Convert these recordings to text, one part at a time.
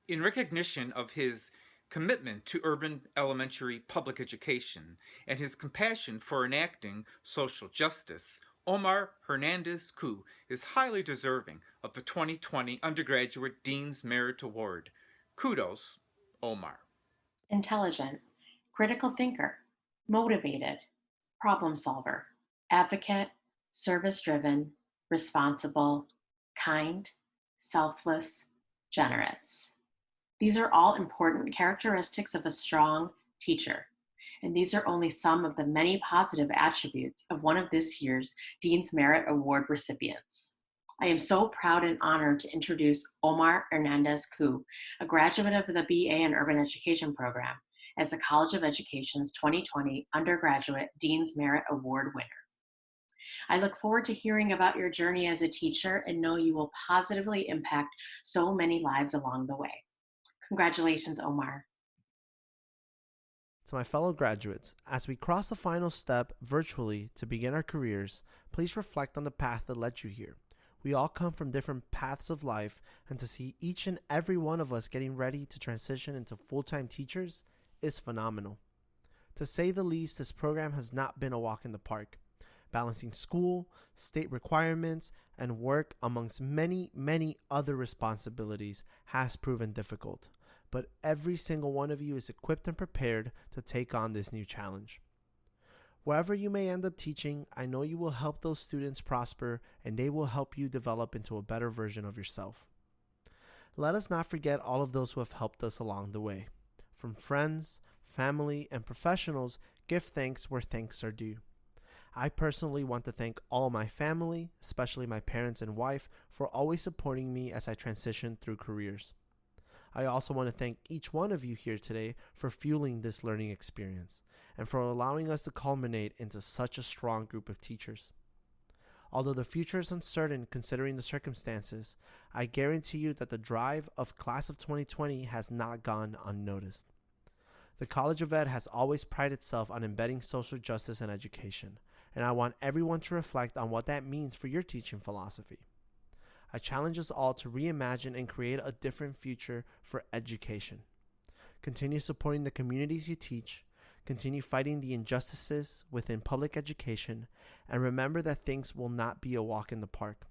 In recognition of his commitment to urban elementary public education and his compassion for enacting social justice, Omar Hernandez Ku is highly deserving of the 2020 Undergraduate Dean's Merit Award. Kudos, Omar. Intelligent, critical thinker, motivated, problem solver, advocate, service driven, responsible, kind, selfless, generous. These are all important characteristics of a strong teacher, and these are only some of the many positive attributes of one of this year's Dean's Merit Award recipients. I am so proud and honored to introduce Omar Hernandez Ku, a graduate of the BA in Urban Education program, as the College of Education's 2020 Undergraduate Dean's Merit Award winner. I look forward to hearing about your journey as a teacher and know you will positively impact so many lives along the way. Congratulations, Omar. To my fellow graduates, as we cross the final step virtually to begin our careers, please reflect on the path that led you here. We all come from different paths of life, and to see each and every one of us getting ready to transition into full-time teachers is phenomenal. To say the least, this program has not been a walk in the park. Balancing school, state requirements, and work amongst many, many other responsibilities has proven difficult. But every single one of you is equipped and prepared to take on this new challenge. Wherever you may end up teaching, I know you will help those students prosper and they will help you develop into a better version of yourself. Let us not forget all of those who have helped us along the way. From friends, family, and professionals, give thanks where thanks are due. I personally want to thank all my family, especially my parents and wife, for always supporting me as I transition through careers. I also want to thank each one of you here today for fueling this learning experience and for allowing us to culminate into such a strong group of teachers. Although the future is uncertain considering the circumstances, I guarantee you that the drive of Class of 2020 has not gone unnoticed. The College of Ed has always prided itself on embedding social justice in education, and I want everyone to reflect on what that means for your teaching philosophy. I challenge us all to reimagine and create a different future for education. Continue supporting the communities you teach, continue fighting the injustices within public education, and remember that things will not be a walk in the park.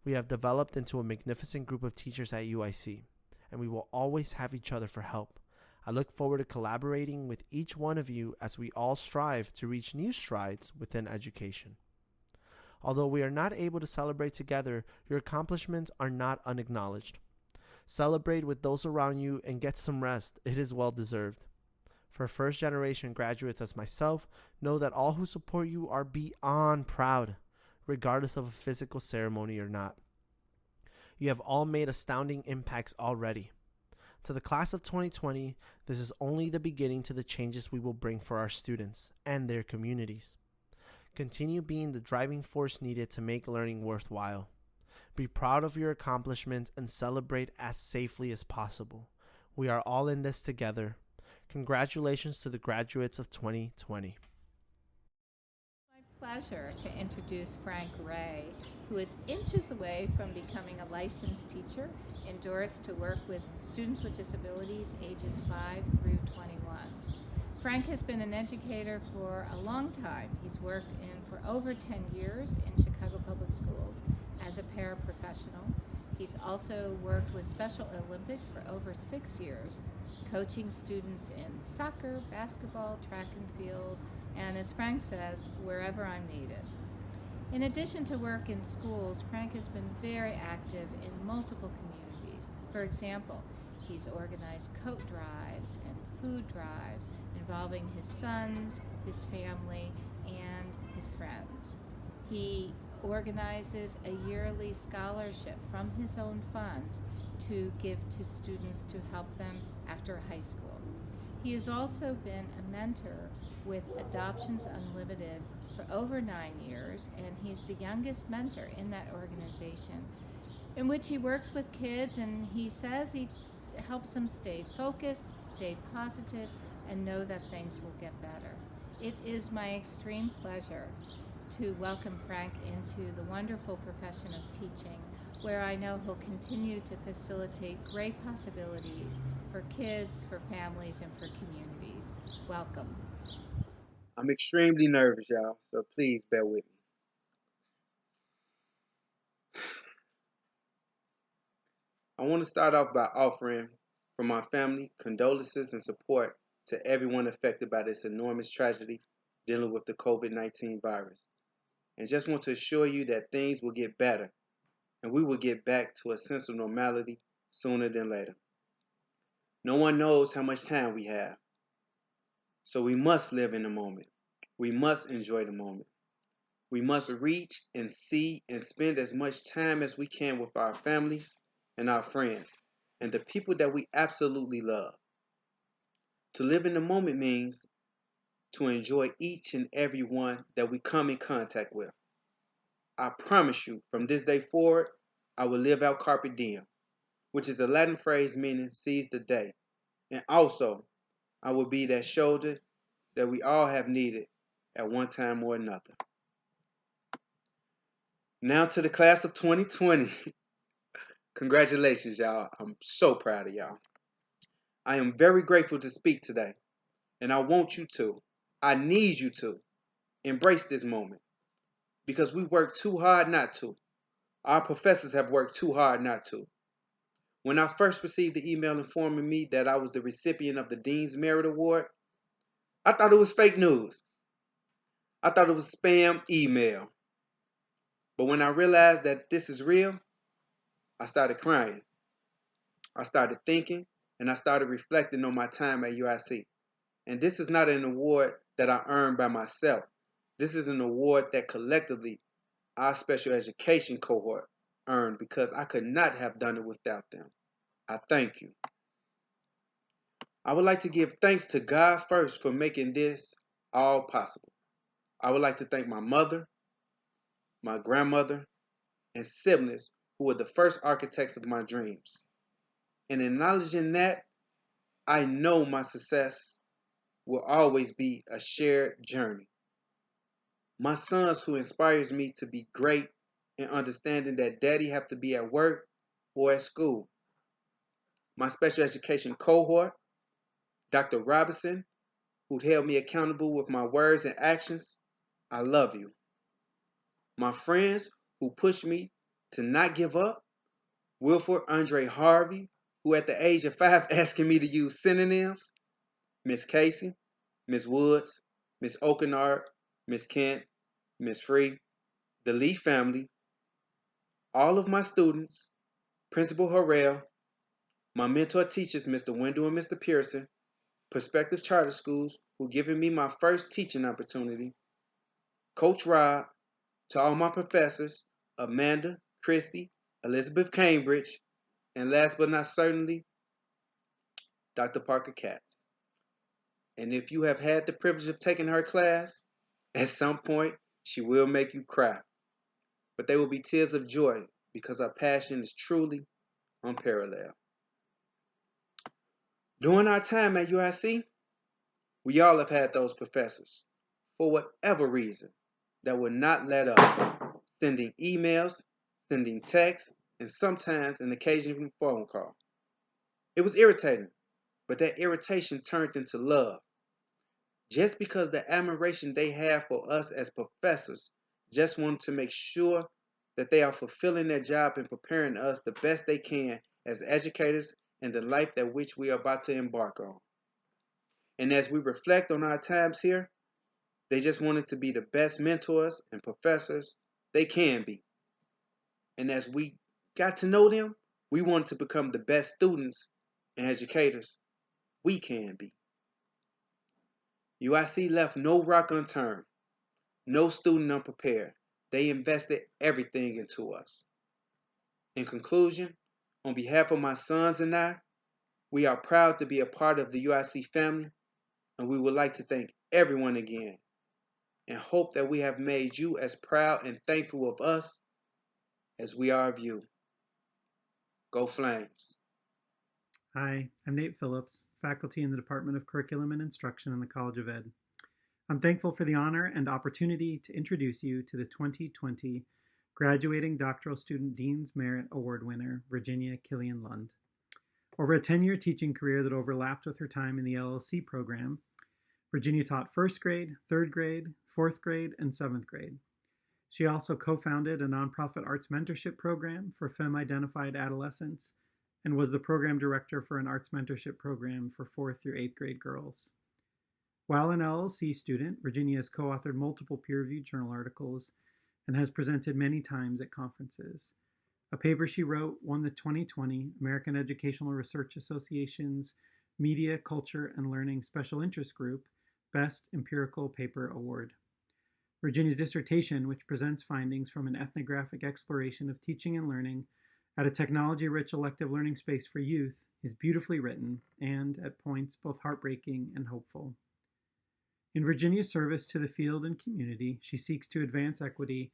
We have developed into a magnificent group of teachers at UIC, and we will always have each other for help. I look forward to collaborating with each one of you as we all strive to reach new strides within education. Although we are not able to celebrate together, your accomplishments are not unacknowledged. Celebrate with those around you and get some rest. It is well deserved. For first-generation graduates as myself, know that all who support you are beyond proud, regardless of a physical ceremony or not. You have all made astounding impacts already. To the class of 2020, this is only the beginning to the changes we will bring for our students and their communities. Continue being the driving force needed to make learning worthwhile. Be proud of your accomplishments and celebrate as safely as possible. We are all in this together. Congratulations to the graduates of 2020. My pleasure to introduce Frank Ray, who is inches away from becoming a licensed teacher, endorsed to work with students with disabilities ages 5 through 21. Frank has been an educator for a long time. He's worked for over 10 years in Chicago Public Schools as a paraprofessional. He's also worked with Special Olympics for over 6 years, coaching students in soccer, basketball, track and field, and as Frank says, wherever I'm needed. In addition to work in schools, Frank has been very active in multiple communities. For example, he's organized coat drives and food drives involving his sons, his family, and his friends. He organizes a yearly scholarship from his own funds to give to students to help them after high school. He has also been a mentor with Adoptions Unlimited for over 9 years, and he's the youngest mentor in that organization, in which he works with kids, and he says he helps them stay focused, stay positive, and know that things will get better. It is my extreme pleasure to welcome Frank into the wonderful profession of teaching. where I know he'll continue to facilitate great possibilities for kids, for families, and for communities. Welcome. I'm extremely nervous, y'all, so please bear with me. I want to start off by offering from my family condolences and support to everyone affected by this enormous tragedy dealing with the COVID-19 virus. And just want to assure you that things will get better and we will get back to a sense of normality sooner than later. No one knows how much time we have, so we must live in the moment. We must enjoy the moment. We must reach and see and spend as much time as we can with our families and our friends and the people that we absolutely love. To live in the moment means to enjoy each and every one that we come in contact with. I promise you, from this day forward, I will live out carpe diem, which is a Latin phrase meaning seize the day. And also, I will be that shoulder that we all have needed at one time or another. Now to the class of 2020. Congratulations, y'all. I'm so proud of y'all. I am very grateful to speak today, and I want you to, I need you to, embrace this moment because we worked too hard not to. Our professors have worked too hard not to. When I first received the email informing me that I was the recipient of the Dean's Merit Award, I thought it was fake news. I thought it was spam email. But when I realized that this is real, I started crying. I started thinking, and I started reflecting on my time at UIC. And this is not an award that I earned by myself. This is an award that collectively our special education cohort earned because I could not have done it without them. I thank you. I would like to give thanks to God first for making this all possible. I would like to thank my mother, my grandmother, and siblings who were the first architects of my dreams. And acknowledging that, I know my success will always be a shared journey. My sons who inspires me to be great and understanding that daddy have to be at work or at school. My special education cohort, Dr. Robinson, who held me accountable with my words and actions. I love you. My friends who pushed me to not give up, Wilford Andre Harvey, who at the age of 5 asking me to use synonyms, Miss Casey, Miss Woods, Miss Okenard, Miss Kent, Miss Free, the Lee family, all of my students, Principal Harrell, my mentor teachers, Mr. Wendell and Mr. Pearson, prospective charter schools who given me my first teaching opportunity, Coach Rob, to all my professors, Amanda, Christy, Elizabeth Cambridge, and last but not certainly, Dr. Parker-Katz. And if you have had the privilege of taking her class, at some point, she will make you cry. But they will be tears of joy because our passion is truly unparalleled. During our time at UIC, we all have had those professors, for whatever reason, that would not let up, sending emails, sending texts, and sometimes an occasional phone call. It was irritating, but that irritation turned into love. Just because the admiration they have for us as professors just wanted to make sure that they are fulfilling their job and preparing us the best they can as educators in the life that which we are about to embark on. And as we reflect on our times here, they just wanted to be the best mentors and professors they can be. And as we got to know them, we wanted to become the best students and educators we can be. UIC left no rock unturned, no student unprepared. They invested everything into us. In conclusion, on behalf of my sons and I, we are proud to be a part of the UIC family, and we would like to thank everyone again and hope that we have made you as proud and thankful of us as we are of you. Go Flames. Hi, I'm Nate Phillips, faculty in the Department of Curriculum and Instruction in the College of Ed. I'm thankful for the honor and opportunity to introduce you to the 2020 graduating doctoral student Dean's Merit Award winner, Virginia Killian Lund. Over a 10-year teaching career that overlapped with her time in the LLC program, Virginia taught first grade, third grade, fourth grade, and seventh grade. She also co-founded a nonprofit arts mentorship program for femme-identified adolescents and was the program director for an arts mentorship program for 4th through 8th grade girls. While an LLC student, Virginia has co-authored multiple peer-reviewed journal articles and has presented many times at conferences. A paper she wrote won the 2020 American Educational Research Association's Media, Culture, and Learning Special Interest Group Best Empirical Paper Award. Virginia's dissertation, which presents findings from an ethnographic exploration of teaching and learning at a technology-rich elective learning space for youth, is beautifully written and, at points, both heartbreaking and hopeful. In Virginia's service to the field and community, she seeks to advance equity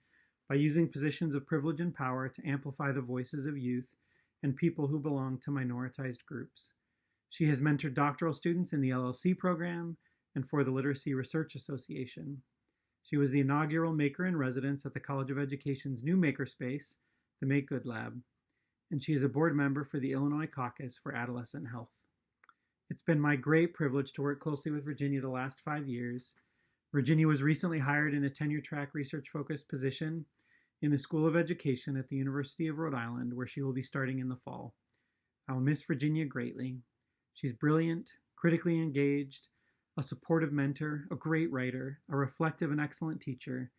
by using positions of privilege and power to amplify the voices of youth and people who belong to minoritized groups. She has mentored doctoral students in the LLC program and for the Literacy Research Association. She was the inaugural Maker in Residence at the College of Education's new makerspace, the Make Good Lab, and she is a board member for the Illinois Caucus for Adolescent Health. It's been my great privilege to work closely with Virginia the last 5 years. Virginia was recently hired in a tenure-track research-focused position in the School of Education at the University of Rhode Island, where she will be starting in the fall. I will miss Virginia greatly. She's brilliant, critically engaged, a supportive mentor, a great writer, a reflective and excellent teacher,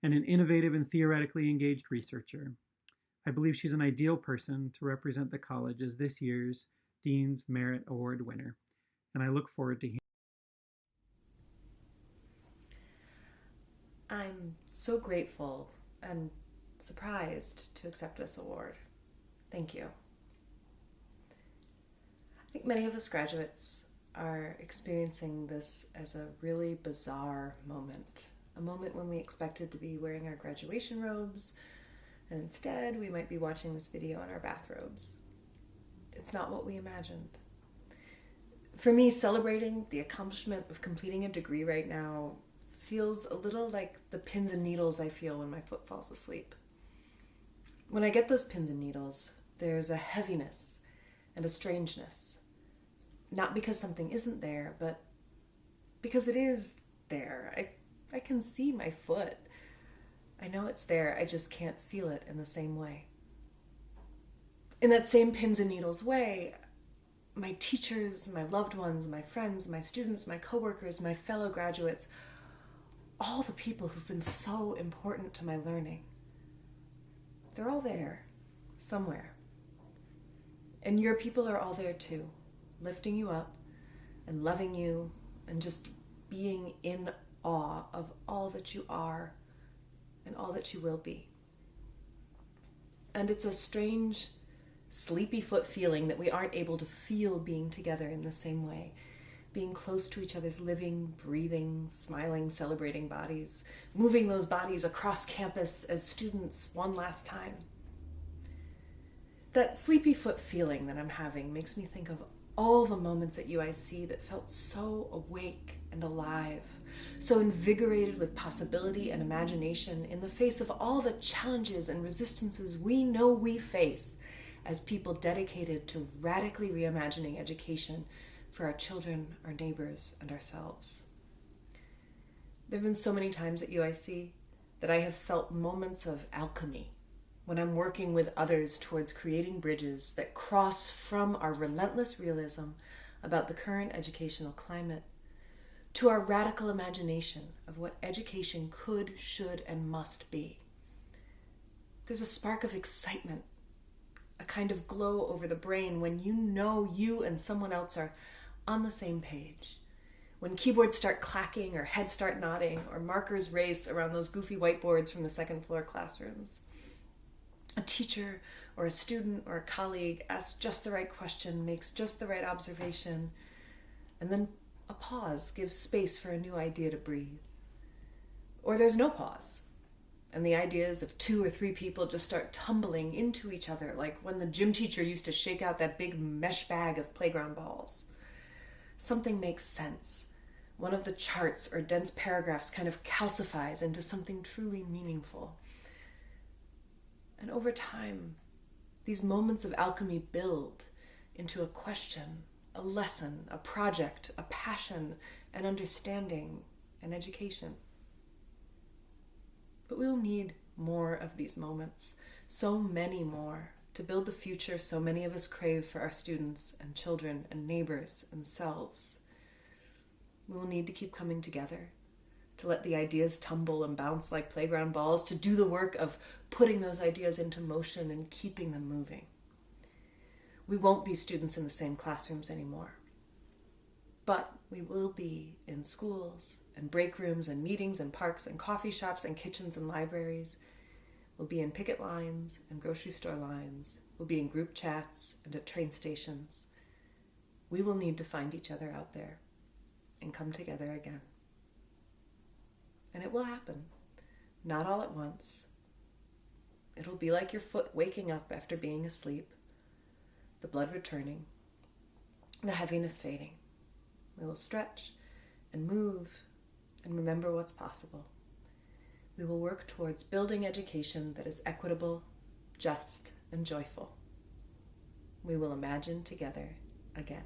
and an innovative and theoretically engaged researcher. I believe she's an ideal person to represent the college as this year's Dean's Merit Award winner, and I look forward to hearing. I'm so grateful and surprised to accept this award. Thank you. I think many of us graduates are experiencing this as a really bizarre moment, a moment when we expected to be wearing our graduation robes, and instead we might be watching this video in our bathrobes. It's not what we imagined. For me, celebrating the accomplishment of completing a degree right now feels a little like the pins and needles I feel when my foot falls asleep. When I get those pins and needles, there's a heaviness and a strangeness. Not because something isn't there, but because it is there. I can see my foot. I know it's there, I just can't feel it in the same way. In that same pins and needles way, my teachers, my loved ones, my friends, my students, my coworkers, my fellow graduates, all the people who've been so important to my learning, they're all there, somewhere. And your people are all there too, lifting you up and loving you and just being in awe of all that you are and all that you will be. And it's a strange, sleepy foot feeling that we aren't able to feel being together in the same way, being close to each other's living, breathing, smiling, celebrating bodies, moving those bodies across campus as students one last time. That sleepy foot feeling that I'm having makes me think of all the moments at UIC that felt so awake and alive, so invigorated with possibility and imagination in the face of all the challenges and resistances we know we face as people dedicated to radically reimagining education for our children, our neighbors, and ourselves. There have been so many times at UIC that I have felt moments of alchemy when I'm working with others towards creating bridges that cross from our relentless realism about the current educational climate to our radical imagination of what education could, should, and must be. There's a spark of excitement, a kind of glow over the brain when you know you and someone else are on the same page. When keyboards start clacking or heads start nodding or markers race around those goofy whiteboards from the second floor classrooms. A teacher or a student or a colleague asks just the right question, makes just the right observation, and then a pause gives space for a new idea to breathe. Or there's no pause, and the ideas of 2 or 3 people just start tumbling into each other, like when the gym teacher used to shake out that big mesh bag of playground balls. Something makes sense. One of the charts or dense paragraphs kind of calcifies into something truly meaningful. And over time, these moments of alchemy build into a question, a lesson, a project, a passion, an understanding, an education. But we will need more of these moments, so many more, to build the future so many of us crave for our students and children and neighbors and selves. We will need to keep coming together, to let the ideas tumble and bounce like playground balls, to do the work of putting those ideas into motion and keeping them moving. We won't be students in the same classrooms anymore, but we will be in schools and break rooms and meetings and parks and coffee shops and kitchens and libraries. We'll be in picket lines and grocery store lines. We'll be in group chats and at train stations. We will need to find each other out there and come together again. And it will happen, not all at once. It'll be like your foot waking up after being asleep, the blood returning, the heaviness fading. We will stretch and move and remember what's possible. We will work towards building education that is equitable, just, and joyful. We will imagine together again.